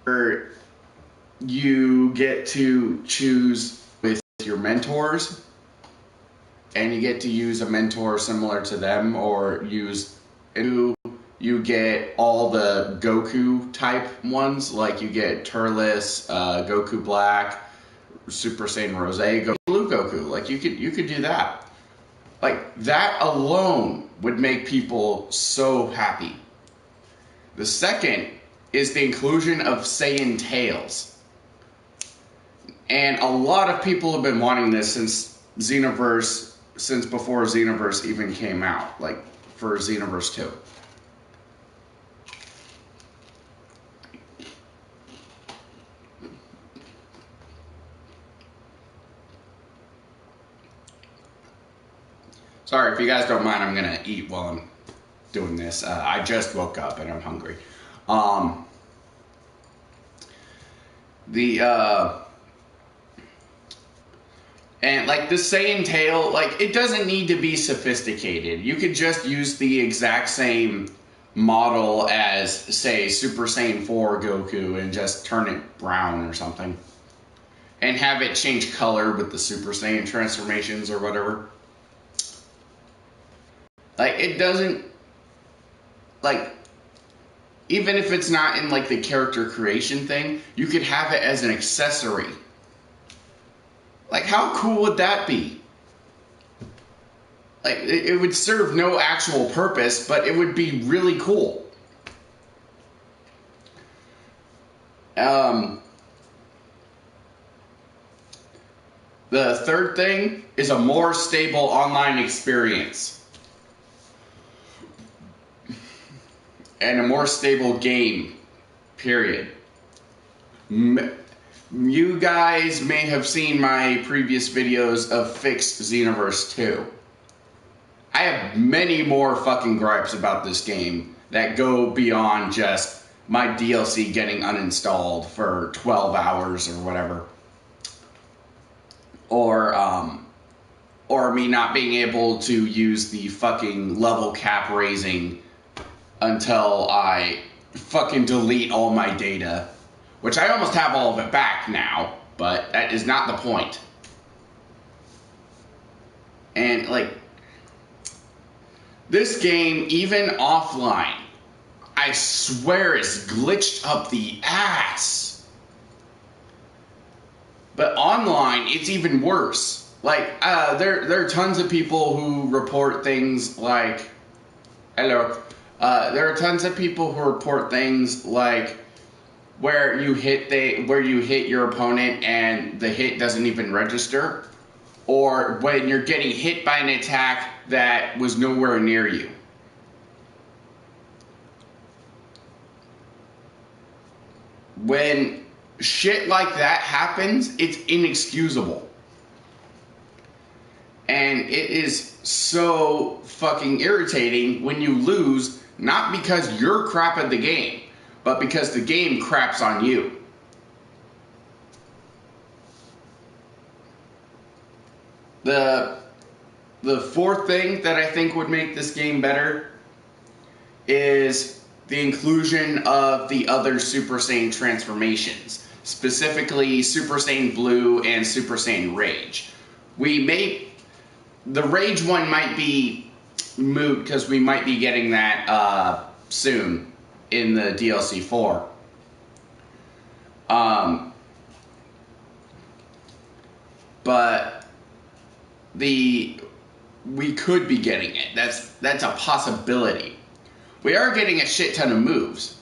Where you get to choose with your mentors, and you get to use a mentor similar to them, or use you get all the Goku type ones, like you get Turles, Goku Black, Super Saiyan Rose, Blue Goku. Like you could do that. Like that alone would make people so happy. The second is the inclusion of Saiyan Tails. And a lot of people have been wanting this since Xenoverse, since before Xenoverse even came out, like for Xenoverse 2. Sorry, if you guys don't mind, I'm gonna eat while I'm doing this. I just woke up and I'm hungry. And like the Saiyan tail, like it doesn't need to be sophisticated. You could just use the exact same model as, say, Super Saiyan 4 Goku and just turn it brown or something. And have it change color with the Super Saiyan transformations or whatever. Like, it doesn't, like, even if it's not in, like, the character creation thing, you could have it as an accessory. Like, how cool would that be? Like, it would serve no actual purpose, but it would be really cool. The third thing is a more stable online experience. And a more stable game, period. You guys may have seen my previous videos of Fixed Xenoverse 2. I have many more fucking gripes about this game that go beyond just my DLC getting uninstalled for 12 hours or whatever. Or me not being able to use the fucking level cap raising until I fucking delete all my data. Which I almost have all of it back now, but that is not the point. And, like, this game, even offline, I swear is glitched up the ass. But online, it's even worse. Like, there are tons of people who report things like... Hello. There are tons of people who report things like where you hit your opponent and the hit doesn't even register, or when you're getting hit by an attack that was nowhere near you. When shit like that happens, it's inexcusable. And it is so fucking irritating when you lose, not because you're crap at the game, but because the game craps on you. The fourth thing that I think would make this game better is the inclusion of the other Super Saiyan transformations, specifically Super Saiyan Blue and Super Saiyan Rage. The Rage one might be moot because we might be getting that soon in the DLC 4. But we could be getting it. That's a possibility. We are getting a shit ton of moves.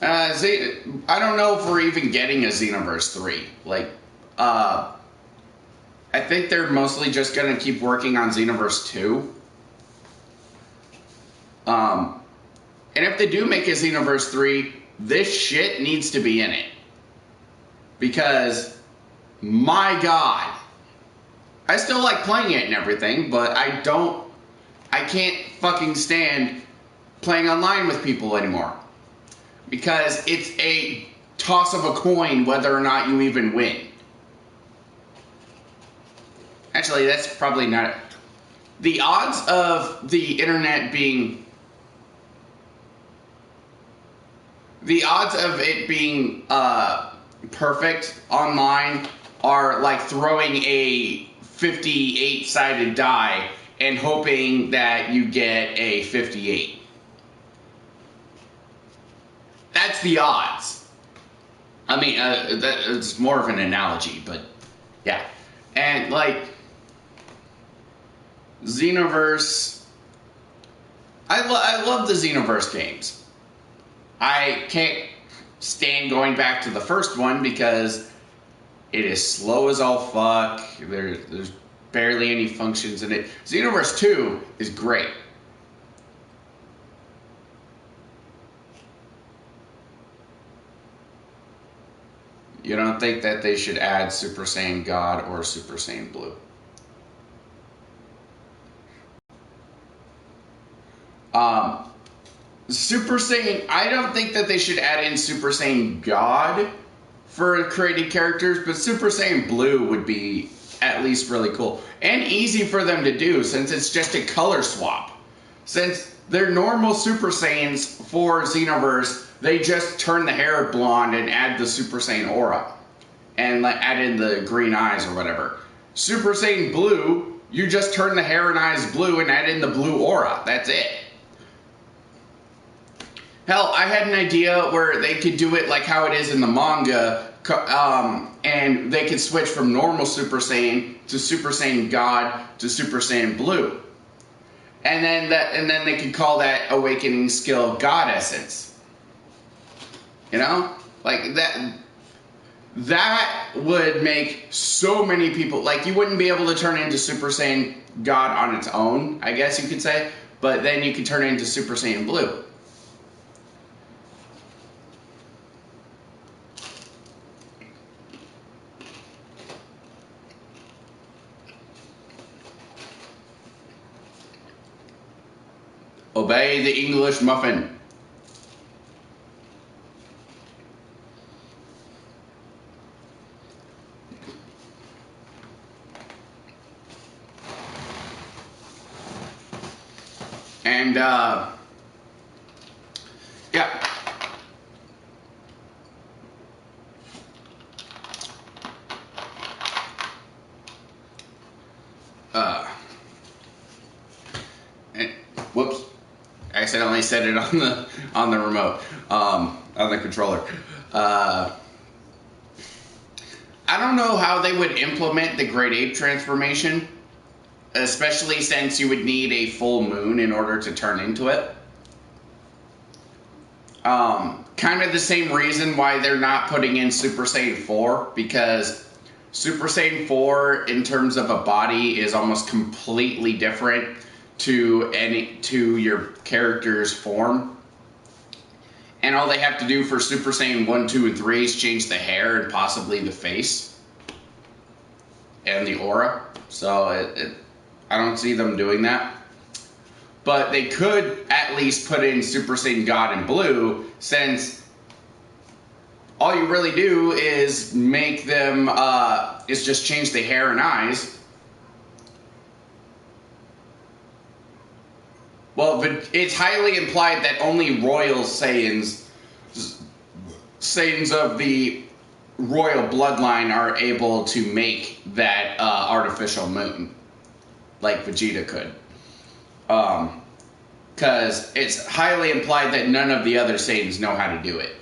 I don't know if we're even getting a Xenoverse 3. Like, I think they're mostly just going to keep working on Xenoverse 2. And if they do make a Xenoverse 3, this shit needs to be in it. Because, my God, I still like playing it and everything, but I can't fucking stand playing online with people anymore. Because it's a toss of a coin whether or not you even win. Actually, that's probably not... the odds of the internet being perfect online are like throwing a 58-sided die and hoping that you get a 58. That's the odds. I mean, it's more of an analogy, but yeah. And like Xenoverse, I love the Xenoverse games. I can't stand going back to the first one because it is slow as all fuck. There's barely any functions in it. Xenoverse 2 is great. You don't think that they should add Super Saiyan God or Super Saiyan Blue? Super Saiyan, I don't think that they should add in Super Saiyan God for creating characters, but Super Saiyan Blue would be at least really cool. And easy for them to do since it's just a color swap. Since they're normal Super Saiyans for Xenoverse, they just turn the hair blonde and add the Super Saiyan aura. And like add in the green eyes or whatever. Super Saiyan Blue, you just turn the hair and eyes blue and add in the blue aura. That's it. Hell, I had an idea where they could do it like how it is in the manga, and they could switch from normal Super Saiyan to Super Saiyan God to Super Saiyan Blue, and then they could call that awakening skill God Essence. You know, like that. That would make so many people, like you wouldn't be able to turn into Super Saiyan God on its own, I guess you could say, but then you could turn it into Super Saiyan Blue. Obey the English muffin. And, yeah. And, whoops. I accidentally set it on the remote, on the controller. I don't know how they would implement the Great Ape transformation, especially since you would need a full moon in order to turn into it. Kind of the same reason why they're not putting in Super Saiyan 4, because Super Saiyan 4 in terms of a body is almost completely different to your character's form. And all they have to do for Super Saiyan 1, 2, and 3 is change the hair and possibly the face and the aura. So I don't see them doing that. But they could at least put in Super Saiyan God and Blue, since all you really do is make them, is just change the hair and eyes. Well, but it's highly implied that only royal Saiyans of the royal bloodline are able to make that artificial moon, like Vegeta could. Because it's highly implied that none of the other Saiyans know how to do it.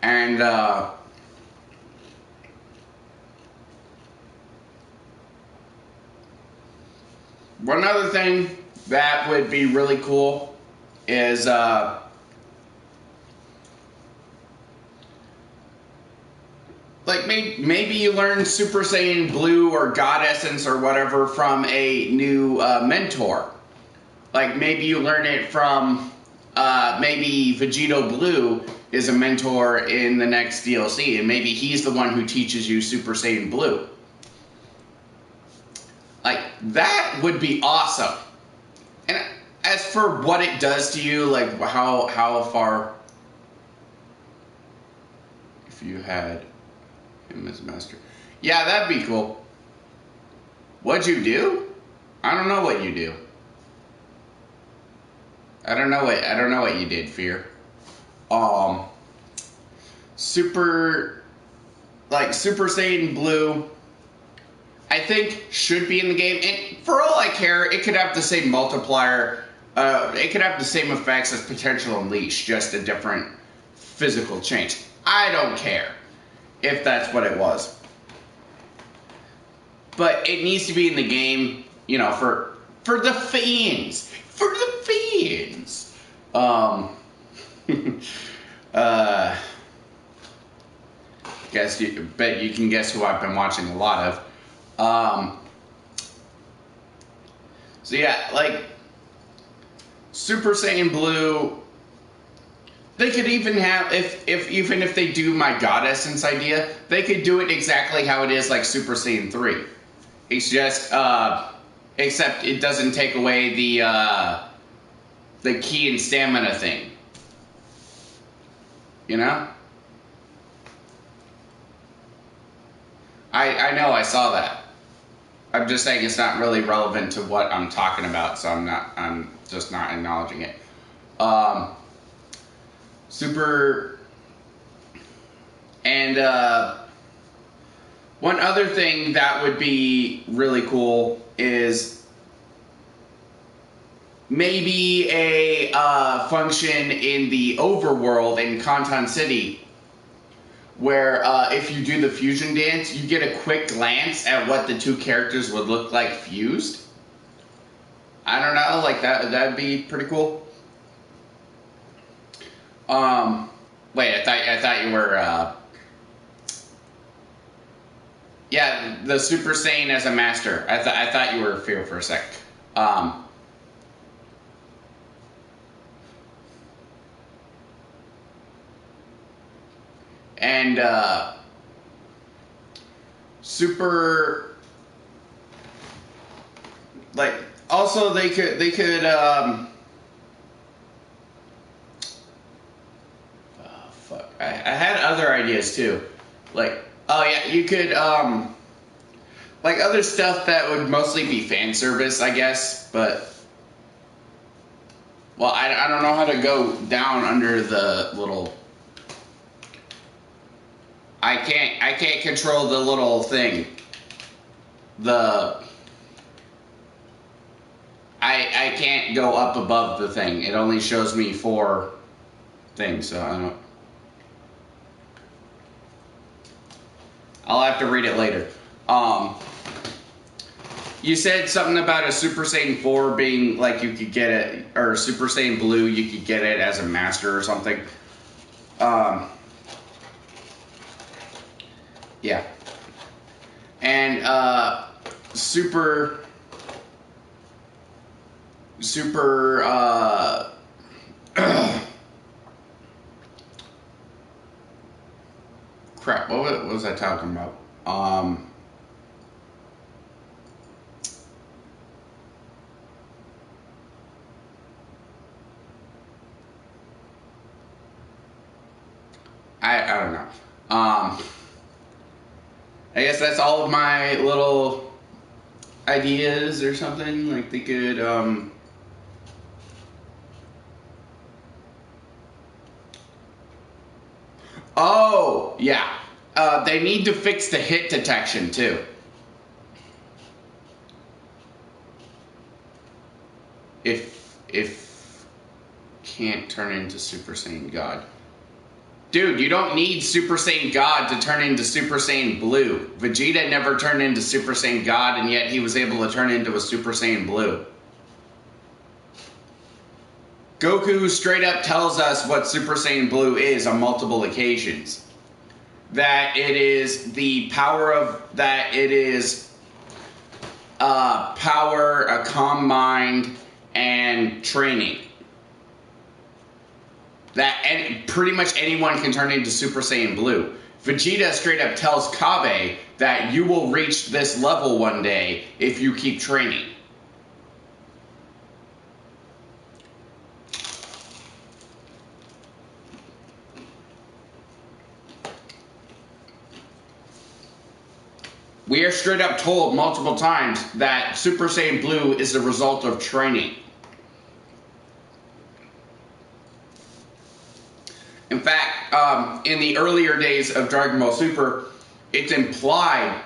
And, one other thing that would be really cool is, like maybe you learn Super Saiyan Blue or God Essence or whatever from a new mentor. Like maybe you learn it from, maybe Vegito Blue is a mentor in the next DLC, and maybe he's the one who teaches you Super Saiyan Blue. Like, that would be awesome. And as for what it does to you, like how far if you had him as master. Yeah, that'd be cool. What'd you do? I don't know what you do. I don't know what you did, Fear. Super Saiyan Blue, I think should be in the game. And for all I care, it could have the same multiplier. It could have the same effects as Potential Unleash, just a different physical change. I don't care if that's what it was. But it needs to be in the game, you know, for the fans. For the fans. Bet you can guess who I've been watching a lot of. So yeah, like Super Saiyan Blue, they could even have, even if they do my God Essence idea, they could do it exactly how it is like Super Saiyan 3. It's just except it doesn't take away the ki and stamina thing. You know? I know, I saw that. I'm just saying it's not really relevant to what I'm talking about, so I'm just not acknowledging it. One other thing that would be really cool is maybe a function in the overworld in Kantan City where if you do the fusion dance, you get a quick glance at what the two characters would look like fused. I don't know, like that'd be pretty cool. Wait, I thought you were yeah, the Super Saiyan as a master. I thought you were Fear for a sec. And super, like, also they could fuck, I had other ideas too, like, oh yeah, you could like other stuff that would mostly be fan service, I guess, but well, I don't know how to go down under the little. I can't control the little thing. I can't go up above the thing. It only shows me 4 things, so I don't. I'll have to read it later. You said something about a Super Saiyan 4 being like you could get it, or Super Saiyan Blue, you could get it as a master or something. Yeah. And super crap, what was I talking about? I don't know. I guess that's all of my little ideas or something. Like they could, oh, yeah. They need to fix the hit detection too. If can't turn into Super Saiyan God. Dude, you don't need Super Saiyan God to turn into Super Saiyan Blue. Vegeta never turned into Super Saiyan God, and yet he was able to turn into a Super Saiyan Blue. Goku straight up tells us what Super Saiyan Blue is on multiple occasions. That it is the power of, that it is power, a calm mind, and training. That pretty much anyone can turn into Super Saiyan Blue. Vegeta straight up tells Kabe that you will reach this level one day if you keep training. We are straight up told multiple times that Super Saiyan Blue is the result of training. In fact, in the earlier days of Dragon Ball Super, it's implied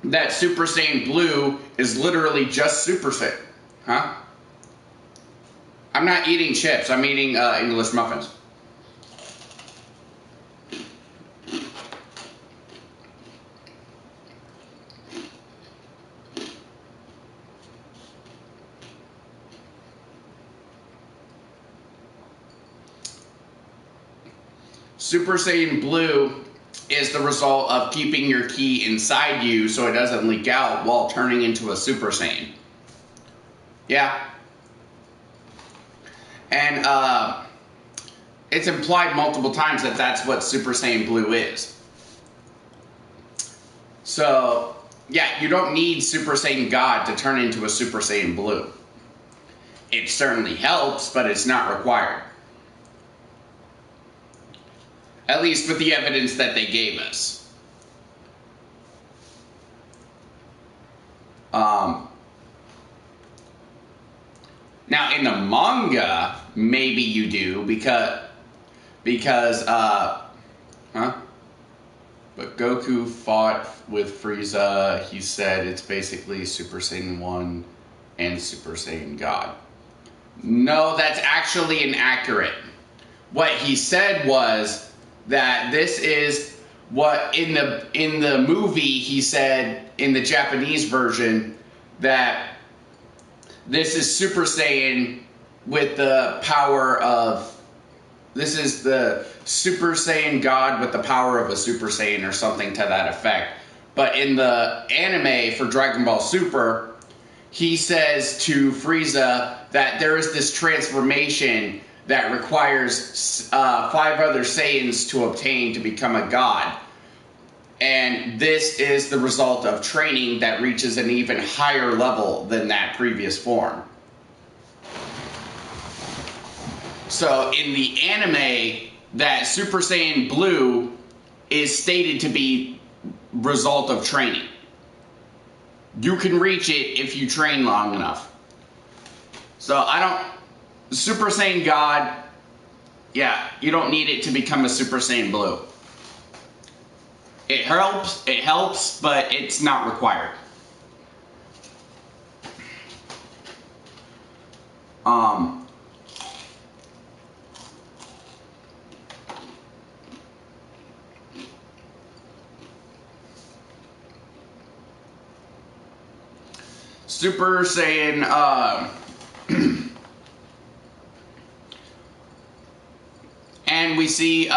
that Super Saiyan Blue is literally just Super Saiyan. Huh? I'm not eating chips, I'm eating English muffins. Super Saiyan Blue is the result of keeping your ki inside you so it doesn't leak out while turning into a Super Saiyan. Yeah. And it's implied multiple times that that's what Super Saiyan Blue is. So, yeah, you don't need Super Saiyan God to turn into a Super Saiyan Blue. It certainly helps, but it's not required. At least with the evidence that they gave us. Now in the manga, maybe you do because but Goku fought with Frieza. He said it's basically Super Saiyan 1 and Super Saiyan God. No, that's actually inaccurate. What he said was that this is what in the movie he said in the Japanese version that this is Super Saiyan with the power of, this is the Super Saiyan God with the power of a Super Saiyan or something to that effect. But in the anime for Dragon Ball Super, he says to Frieza that there is this transformation that requires 5 other Saiyans to obtain to become a god. And this is the result of training that reaches an even higher level than that previous form. So in the anime, that Super Saiyan Blue is stated to be result of training. You can reach it if you train long enough. So Super Saiyan God, yeah, you don't need it to become a Super Saiyan Blue. It helps, but it's not required. Super Saiyan, and we see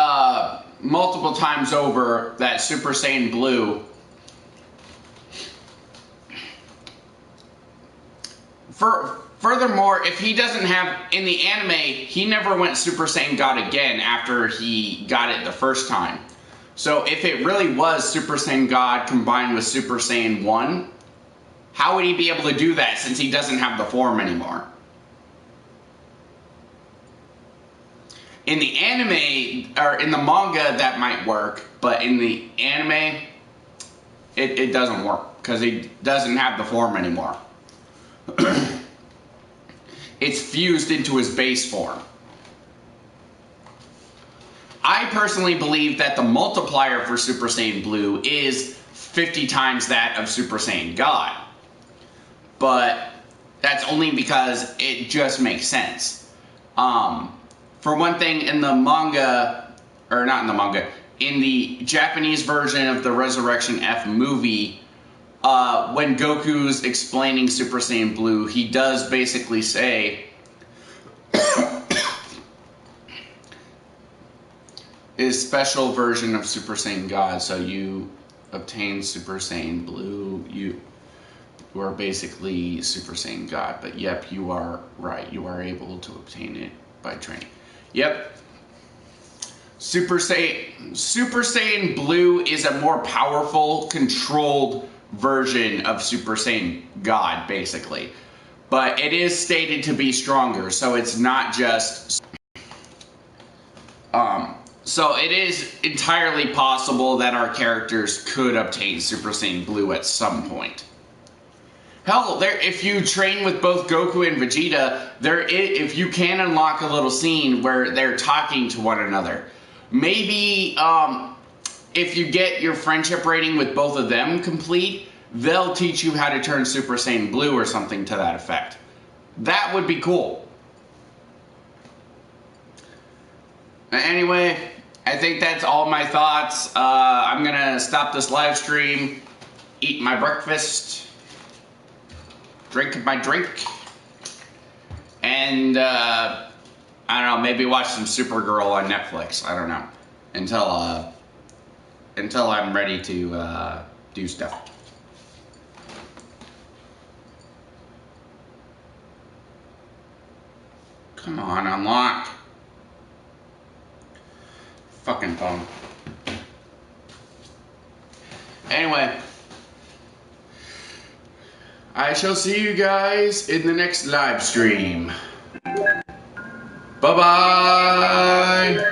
multiple times over that Super Saiyan Blue furthermore, if he doesn't have, in the anime, he never went Super Saiyan God again after he got it the first time. So if it really was Super Saiyan God combined with Super Saiyan 1, how would he be able to do that since he doesn't have the form anymore? In the anime, or in the manga, that might work, but in the anime, it doesn't work, because he doesn't have the form anymore. It's fused into his base form. I personally believe that the multiplier for Super Saiyan Blue is 50 times that of Super Saiyan God. But that's only because it just makes sense. For one thing, in the manga, or not in the manga, in the Japanese version of the Resurrection F movie, when Goku's explaining Super Saiyan Blue, he does basically say, is special version of Super Saiyan God, so you obtain Super Saiyan Blue, you are basically Super Saiyan God. But yep, you are right, you are able to obtain it by training. Yep. Super Saiyan Blue is a more powerful, controlled version of Super Saiyan God, basically. But it is stated to be stronger, so it's not just So it is entirely possible that our characters could obtain Super Saiyan Blue at some point. Hell, if you train with both Goku and Vegeta, if you can unlock a little scene where they're talking to one another. Maybe if you get your friendship rating with both of them complete, they'll teach you how to turn Super Saiyan Blue or something to that effect. That would be cool. Anyway, I think that's all my thoughts. I'm gonna stop this live stream, eat my breakfast, drink my drink, and I don't know, maybe watch some Supergirl on Netflix. I don't know, until I'm ready to do stuff. Come on, unlock. Fucking phone. Anyway, I shall see you guys in the next live stream. Bye-bye.